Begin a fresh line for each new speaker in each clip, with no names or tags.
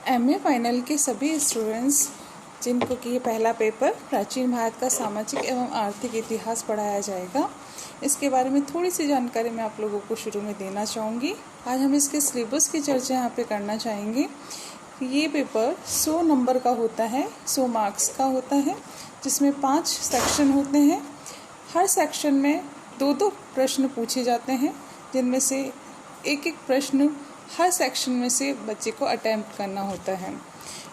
MA final के सभी students जिनको कि ये पहला पेपर प्राचीन भारत का सामाजिक एवं आर्थिक इतिहास पढ़ाया जाएगा, इसके बारे में थोड़ी सी जानकारी मैं आप लोगों को शुरू में देना चाहूँगी। आज हम इसके सिलेबस की चर्चा यहाँ पे करना चाहेंगे। ये पेपर 100 नंबर का होता है, 100 मार्क्स का होता है, जिसमें 5 सेक्शन होते हैं। हर सेक्शन में 2-2 प्रश्न पूछे जाते हैं, जिनमें से एक प्रश्न हर सेक्शन में से बच्चे को अटेम्प्ट करना होता है।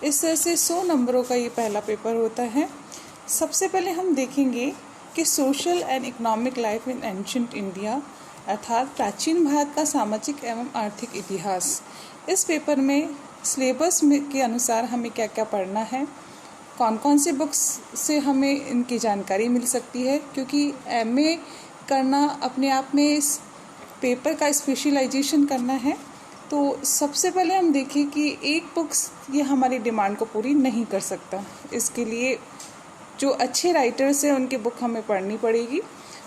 इस तरह से 100 नंबरों का ये पहला पेपर होता है। सबसे पहले हम देखेंगे कि social and economic life in ancient India, अर्थात प्राचीन भारत का सामाजिक एवं आर्थिक इतिहास। इस पेपर में सिलेबस के अनुसार हमें क्या क्या पढ़ना है, कौन कौन से बुक्स से हमें इनकी जानकारी मिल सकती है, क्योंकि एमए करना अपने आप में इस पेपर का स्पेशलाइजेशन करना है। तो सबसे पहले हम देखें कि एक बुक्स ये हमारी डिमांड को पूरी नहीं कर सकता। इसके लिए जो अच्छे राइटर्स हैं उनकी बुक हमें पढ़नी पड़ेगी।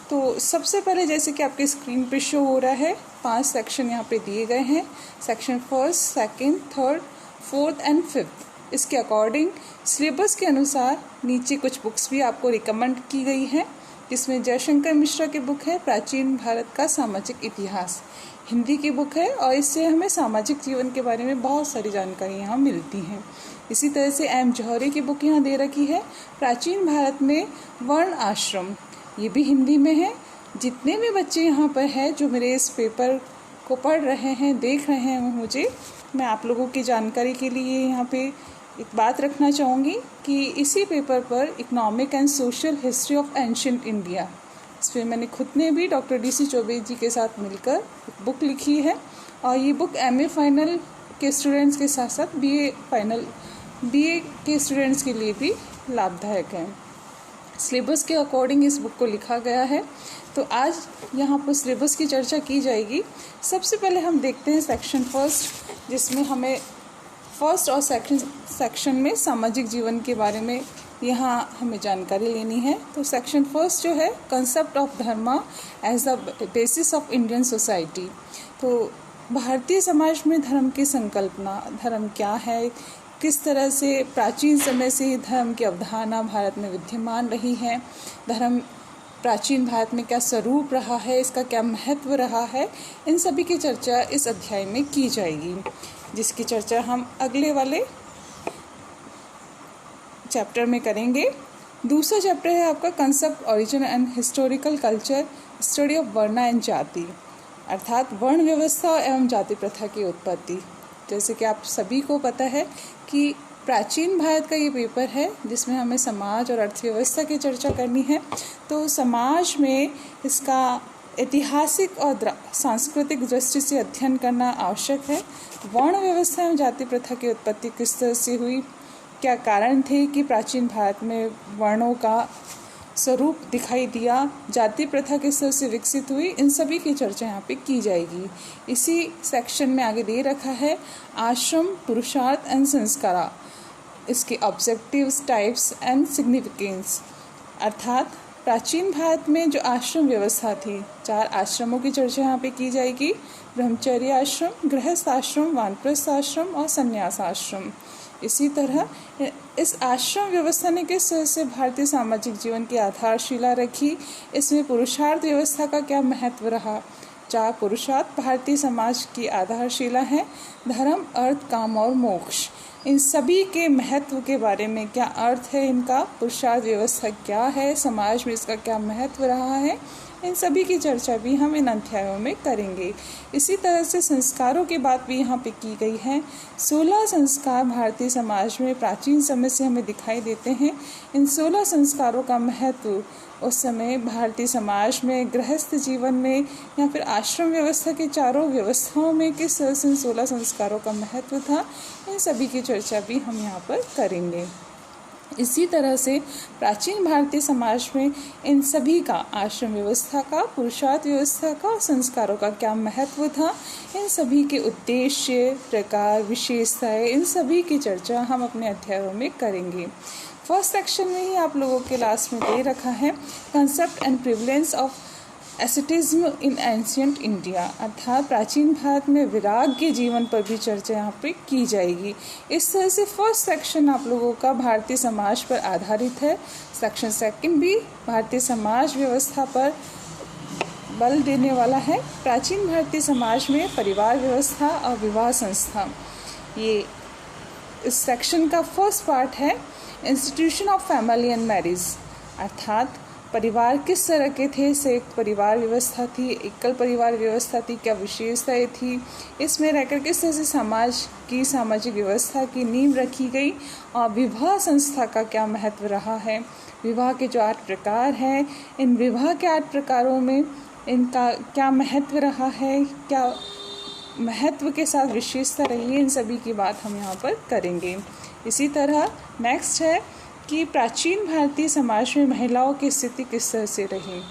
तो सबसे पहले जैसे कि आपके स्क्रीन पे शो हो रहा है, 5 सेक्शन यहाँ पे दिए गए हैं। Section 1, 2, 3, 4 and 5। इसके अकॉर्डिंग सिलेबस के अनुसार नीचे कुछ बुक्स भी आपको रिकमेंड की गई हैं, जिसमें जयशंकर मिश्रा की बुक है प्राचीन भारत का सामाजिक इतिहास, हिंदी की बुक है, और इससे हमें सामाजिक जीवन के बारे में बहुत सारी जानकारी यहाँ मिलती हैं। इसी तरह से एम जौहरी की बुक यहाँ दे रखी है प्राचीन भारत में वर्ण आश्रम, ये भी हिंदी में है। जितने भी बच्चे यहाँ पर हैं जो मेरे इस पेपर को पढ़ रहे हैं, देख रहे हैं मुझे, मैं आप लोगों की जानकारी के लिए यहाँ पे एक बात रखना चाहूँगी कि इसी पेपर पर economic and social history of ancient India, इस पर मैंने खुद ने भी डॉक्टर DC चौबे जी के साथ मिलकर एक बुक लिखी है, और ये बुक एमए फाइनल के स्टूडेंट्स के साथ साथ बीए के स्टूडेंट्स के लिए भी लाभदायक है। सिलेबस के अकॉर्डिंग इस बुक को लिखा गया है। तो आज यहाँ पर सिलेबस की चर्चा की जाएगी। सबसे पहले हम देखते हैं सेक्शन 1, जिसमें हमें फर्स्ट और सेकंड सेक्शन में सामाजिक जीवन के बारे में यहाँ हमें जानकारी लेनी है। तो सेक्शन 1 जो है concept of dharma as the basis of Indian society. तो भारतीय समाज में धर्म की संकल्पना, धर्म क्या है, किस तरह से प्राचीन समय से ही धर्म की अवधारणा भारत में विद्यमान रही है, धर्म प्राचीन भारत में क्या स्वरूप रहा है, इसका क्या महत्व रहा है, इन सभी की चर्चा इस अध्याय में की जाएगी, जिसकी चर्चा हम अगले वाले चैप्टर में करेंगे। दूसरा चैप्टर है आपका concept origin and historical culture study of वर्ण एंड जाति, अर्थात वर्ण व्यवस्था एवं जाति प्रथा की उत्पत्ति। जैसे कि आप सभी को पता है कि प्राचीन भारत का ये पेपर है, जिसमें हमें समाज और अर्थव्यवस्था की चर्चा करनी है। तो समाज में इसका ऐतिहासिक और सांस्कृतिक दृष्टि से अध्ययन करना आवश्यक है। वर्ण व्यवस्था एवं जाति प्रथा की उत्पत्ति किस तरह से हुई, क्या कारण थे कि प्राचीन भारत में वर्णों का स्वरूप दिखाई दिया, जाति प्रथा किस तरह से विकसित हुई, इन सभी की चर्चा यहाँ पे की जाएगी। इसी सेक्शन में आगे दे रखा है आश्रम, पुरुषार्थ एंड संस्कारा, इसके ऑब्जेक्टिव्स, टाइप्स एंड सिग्निफिकेंस, अर्थात प्राचीन भारत में जो आश्रम व्यवस्था थी, 4 आश्रमों की चर्चा यहाँ पे की जाएगी। ब्रह्मचर्य आश्रम, गृहस्थ आश्रम, वानप्रस्थ आश्रम और संन्यास आश्रम। इसी तरह इस आश्रम व्यवस्था ने किस तरह से भारतीय सामाजिक जीवन की आधारशिला रखी, इसमें पुरुषार्थ व्यवस्था का क्या महत्व रहा। 4 पुरुषार्थ भारतीय समाज की आधारशिला है, धर्म, अर्थ, काम और मोक्ष। इन सभी के महत्व के बारे में, क्या अर्थ है इनका, पुरुषार्थ व्यवस्था क्या है, समाज में इसका क्या महत्व रहा है, इन सभी की चर्चा भी हम इन अध्यायों में करेंगे। इसी तरह से संस्कारों की बात भी यहाँ पे की गई है। 16 संस्कार भारतीय समाज में प्राचीन समय से हमें दिखाई देते हैं। इन 16 संस्कारों का महत्व उस समय भारतीय समाज में, गृहस्थ जीवन में या फिर आश्रम व्यवस्था के चारों व्यवस्थाओं में किस तरह से 16 संस्कारों का महत्व था, इन सभी की चर्चा भी हम यहाँ पर करेंगे। इसी तरह से प्राचीन भारतीय समाज में इन सभी का, आश्रम व्यवस्था का, पुरुषार्थ व्यवस्था का और संस्कारों का क्या महत्व था, इन सभी के उद्देश्य, प्रकार, विशेषताएं, इन सभी की चर्चा हम अपने अध्यायों में करेंगे। फर्स्ट सेक्शन में ही आप लोगों के लास्ट में दे रखा है concept and prevalence of asceticism in ancient India, अर्थात प्राचीन भारत में विराग्य जीवन पर भी चर्चा यहाँ पे की जाएगी। इस तरह से फर्स्ट सेक्शन आप लोगों का भारतीय समाज पर आधारित है। सेक्शन सेकंड भी भारतीय समाज व्यवस्था पर बल देने वाला है। प्राचीन भारतीय समाज में परिवार व्यवस्था और विवाह संस्था, ये इस सेक्शन का फर्स्ट पार्ट है। Institution of family and marriage, अर्थात परिवार किस तरह के थे, संयुक्त परिवार व्यवस्था थी, एकल परिवार व्यवस्था थी, क्या विशेषताएं थी, इसमें रहकर किस तरह से समाज की सामाजिक व्यवस्था की नींव रखी गई, और विवाह संस्था का क्या महत्व रहा है। विवाह के जो 8 प्रकार हैं, इन विवाह के 8 प्रकारों में इनका क्या महत्व रहा है, क्या महत्व के साथ विशेषता रही है, इन सभी की बात हम यहाँ पर करेंगे। इसी तरह नेक्स्ट है कि प्राचीन भारतीय समाज में महिलाओं की स्थिति किस तरह से रही।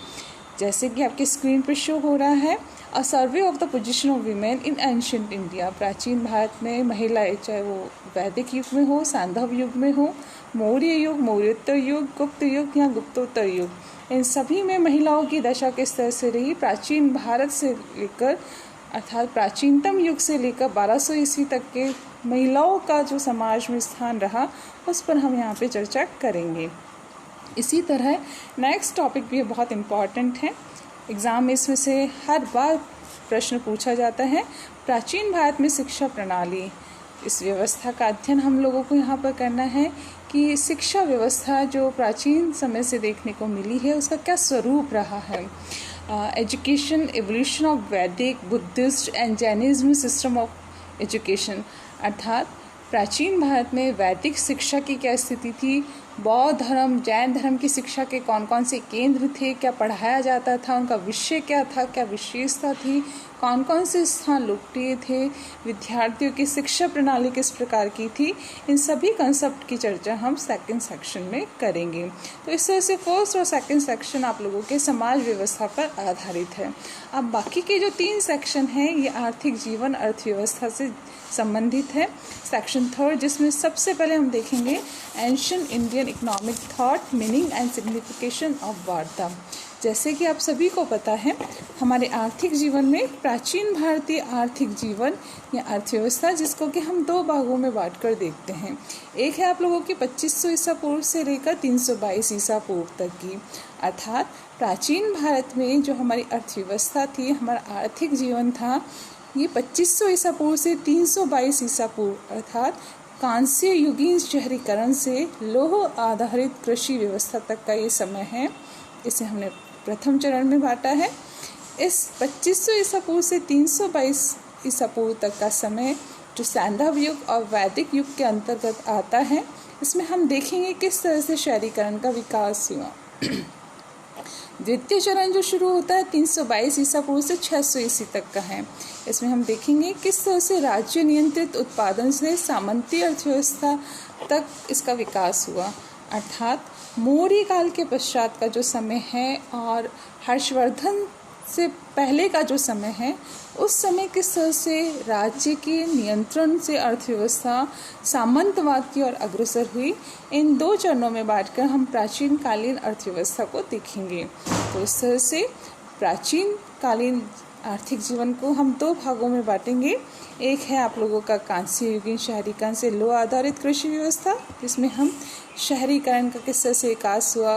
जैसे कि आपके स्क्रीन पर शो हो रहा है, a survey of the position of women in ancient India. प्राचीन भारत में महिलाएं, चाहे वो वैदिक युग में हो, सांधव युग में हो, मौर्य युग, मौर्योत्तर युग, गुप्त युग या गुप्तोत्तर युग, इन सभी में महिलाओं की दशा किस तरह से रही। प्राचीन भारत से लेकर, अर्थात प्राचीनतम युग से लेकर 1200 ईस्वी तक के महिलाओं का जो समाज में स्थान रहा, उस पर हम यहाँ पे चर्चा करेंगे। इसी तरह नेक्स्ट टॉपिक भी बहुत इम्पॉर्टेंट है, एग्ज़ाम में इसमें से हर बार प्रश्न पूछा जाता है, प्राचीन भारत में शिक्षा प्रणाली। इस व्यवस्था का अध्ययन हम लोगों को यहाँ पर करना है कि शिक्षा व्यवस्था जो प्राचीन समय से देखने को मिली है, उसका क्या स्वरूप रहा है। एजुकेशन, एवोल्यूशन ऑफ वैदिक, Buddhist and Jainism system of education, अर्थात प्राचीन भारत में वैदिक शिक्षा की क्या स्थिति थी, बौद्ध धर्म, जैन धर्म की शिक्षा के कौन कौन से केंद्र थे, क्या पढ़ाया जाता था, उनका विषय क्या था, क्या विशेषता थी, कौन कौन से स्थान लोकप्रिय थे, विद्यार्थियों की शिक्षा प्रणाली किस प्रकार की थी, इन सभी कंसेप्ट की चर्चा हम सेकंड सेक्शन में करेंगे। तो इस तरह से फर्स्ट और सेकंड सेक्शन आप लोगों के समाज व्यवस्था पर आधारित है। अब बाकी के जो 3 सेक्शन हैं, ये आर्थिक जीवन, अर्थव्यवस्था से संबंधित है। सेक्शन थर्ड, जिसमें सबसे पहले हम देखेंगे ancient Indian economic thought, meaning and signification of वार्ता। जैसे कि आप सभी को पता है, हमारे आर्थिक जीवन में प्राचीन भारतीय आर्थिक जीवन या अर्थव्यवस्था, जिसको कि हम 2 भागों में बांटकर देखते हैं। एक है आप लोगों की 2500 ईसा पूर्व से लेकर 322 ईसा पूर्व तक की, अर्थात प्राचीन भारत में जो हमारी अर्थव्यवस्था थी, हमारा आर्थिक जीवन था, ये 2500 ईसा पूर्व से 322 ईसा पूर्व, अर्थात कांस्य युगीन शहरीकरण से लोह आधारित कृषि व्यवस्था तक का ये समय है। इसे हमने प्रथम चरण में बांटा है। इस 2500 ईसा पूर्व से 322 ईसा पूर्व तक का समय जो सांधव युग और वैदिक युग के अंतर्गत आता है, इसमें हम देखेंगे किस तरह से शहरीकरण का विकास हुआ। द्वितीय चरण जो शुरू होता है 322 ईसा पूर्व से 600 ईस्वी तक का है। इसमें हम देखेंगे किस तरह से राज्य नियंत्रित उत्पादन से सामंती अर्थव्यवस्था तक इसका विकास हुआ, अर्थात मौर्य काल के पश्चात का जो समय है और हर्षवर्धन से पहले का जो समय है, उस समय किस तरह से राज्य के नियंत्रण से अर्थव्यवस्था सामंतवाद की ओर अग्रसर हुई। इन 2 चरणों में बांटकर हम प्राचीन कालीन अर्थव्यवस्था को देखेंगे। तो इस तरह से प्राचीन कालीन आर्थिक जीवन को हम 2 भागों में बांटेंगे। एक है आप लोगों का कांस्य युगीन शहरीकरण से लोह आधारित कृषि व्यवस्था, जिसमें हम शहरीकरण का किस तरह से विकास हुआ,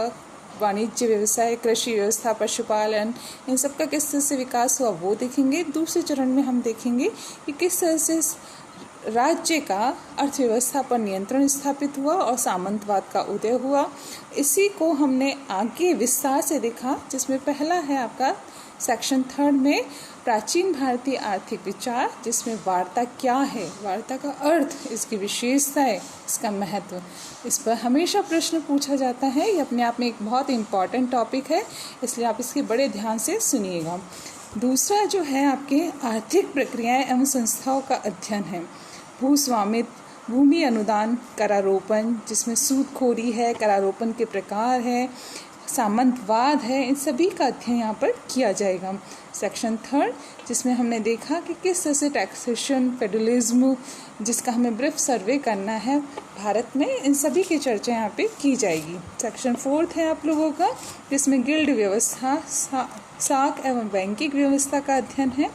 वाणिज्य व्यवसाय, कृषि व्यवस्था, पशुपालन, इन सब का किस तरह से विकास हुआ, वो देखेंगे। दूसरे चरण में हम देखेंगे कि किस तरह से राज्य का अर्थव्यवस्था पर नियंत्रण स्थापित हुआ और सामंतवाद का उदय हुआ। इसी को हमने आगे विस्तार से देखा, जिसमें पहला है आपका सेक्शन थर्ड में प्राचीन भारतीय आर्थिक विचार, जिसमें वार्ता क्या है, वार्ता का अर्थ, इसकी विशेषता है, इसका महत्व, इस पर हमेशा प्रश्न पूछा जाता है। ये अपने आप में एक बहुत इम्पॉर्टेंट टॉपिक है, इसलिए आप इसके बड़े ध्यान से सुनिएगा। दूसरा जो है आपके आर्थिक प्रक्रियाएं एवं संस्थाओं का अध्ययन है। भूस्वामित्व, भूमि अनुदान, करारोपण, जिसमें सूदखोरी है, करारोपण के प्रकार है, सामंतवाद है, इन सभी का अध्ययन यहाँ पर किया जाएगा। सेक्शन थर्ड, जिसमें हमने देखा कि किस तरह से टैक्सेशन, फेडरलिज्म, जिसका हमें ब्रीफ सर्वे करना है भारत में, इन सभी की चर्चा यहाँ पे की जाएगी। सेक्शन फोर्थ है आप लोगों का, जिसमें गिल्ड व्यवस्था, साख एवं बैंकिंग व्यवस्था का अध्ययन है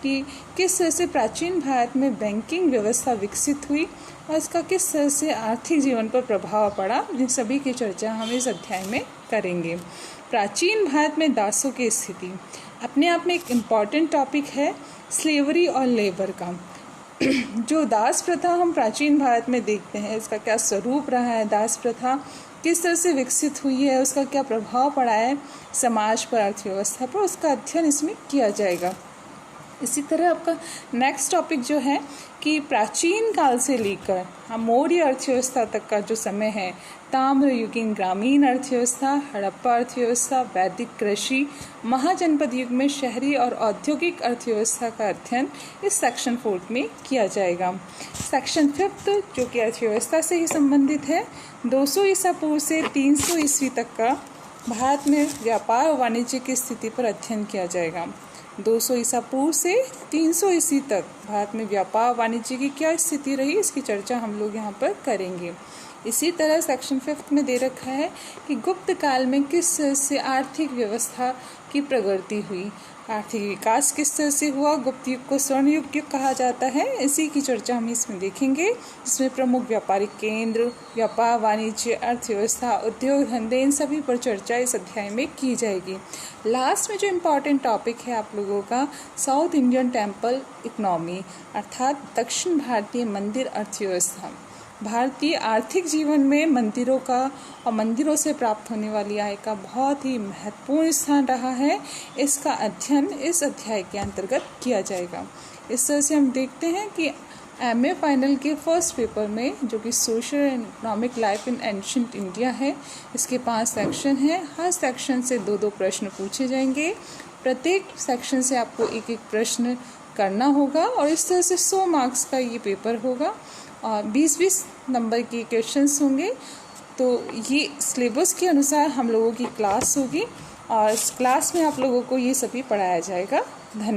कि किस तरह से प्राचीन भारत में बैंकिंग व्यवस्था विकसित हुई और इसका किस तरह से आर्थिक जीवन पर प्रभाव पड़ा। इन सभी की चर्चा हम इस अध्याय में करेंगे। प्राचीन भारत में दासों की स्थिति अपने आप में एक इम्पॉर्टेंट टॉपिक है, स्लेवरी और लेबर का। जो दास प्रथा हम प्राचीन भारत में देखते हैं, इसका क्या स्वरूप रहा है, दास प्रथा किस तरह से विकसित हुई है, उसका क्या प्रभाव पड़ा है समाज पर, अर्थव्यवस्था पर, उसका अध्ययन इसमें किया जाएगा। इसी तरह आपका नेक्स्ट टॉपिक जो है कि प्राचीन काल से लेकर मौर्य अर्थव्यवस्था तक का जो समय है, ताम्रयुगीन ग्रामीण अर्थव्यवस्था, हड़प्पा अर्थव्यवस्था, वैदिक कृषि, महाजनपद युग में शहरी और औद्योगिक अर्थव्यवस्था का अध्ययन इस सेक्शन 4 में किया जाएगा। सेक्शन 5 जो कि अर्थव्यवस्था से ही संबंधित है, 200 ईसा पूर्व से 300 ईस्वी तक का भारत में व्यापार और वाणिज्य की स्थिति पर अध्ययन किया जाएगा। 200 ईसा पूर्व से 300 ईस्वी तक भारत में व्यापार वाणिज्य की क्या स्थिति रही, इसकी चर्चा हम लोग यहाँ पर करेंगे। इसी तरह सेक्शन 5 में दे रखा है कि गुप्त काल में किस तरह से आर्थिक व्यवस्था की प्रगति हुई, आर्थिक विकास किस तरह से हुआ, गुप्त युग को स्वर्ण युग कहा जाता है, इसी की चर्चा हम इसमें देखेंगे। इसमें प्रमुख व्यापारिक केंद्र, व्यापार वाणिज्य, अर्थव्यवस्था, उद्योग धंधे, इन सभी पर चर्चा इस अध्याय में की जाएगी। लास्ट में जो इम्पॉर्टेंट टॉपिक है आप लोगों का, साउथ इंडियन टेम्पल इकोनॉमी अर्थात दक्षिण भारतीय मंदिर अर्थव्यवस्था। भारतीय आर्थिक जीवन में मंदिरों का और मंदिरों से प्राप्त होने वाली आय का बहुत ही महत्वपूर्ण स्थान रहा है। इसका अध्ययन इस अध्याय के अंतर्गत किया जाएगा। इस तरह से हम देखते हैं कि MA फाइनल के फर्स्ट पेपर में, जो कि social and economic life in ancient India है, इसके 5 सेक्शन हैं। हर सेक्शन से 2-2 प्रश्न पूछे जाएंगे। प्रत्येक सेक्शन से आपको एक प्रश्न करना होगा और इस तरह से 100 मार्क्स का ये पेपर होगा और 20-20 नंबर के क्वेश्चंस होंगे। तो ये सिलेबस के अनुसार हम लोगों की क्लास होगी और इस क्लास में आप लोगों को ये सभी पढ़ाया जाएगा। धन्यवाद।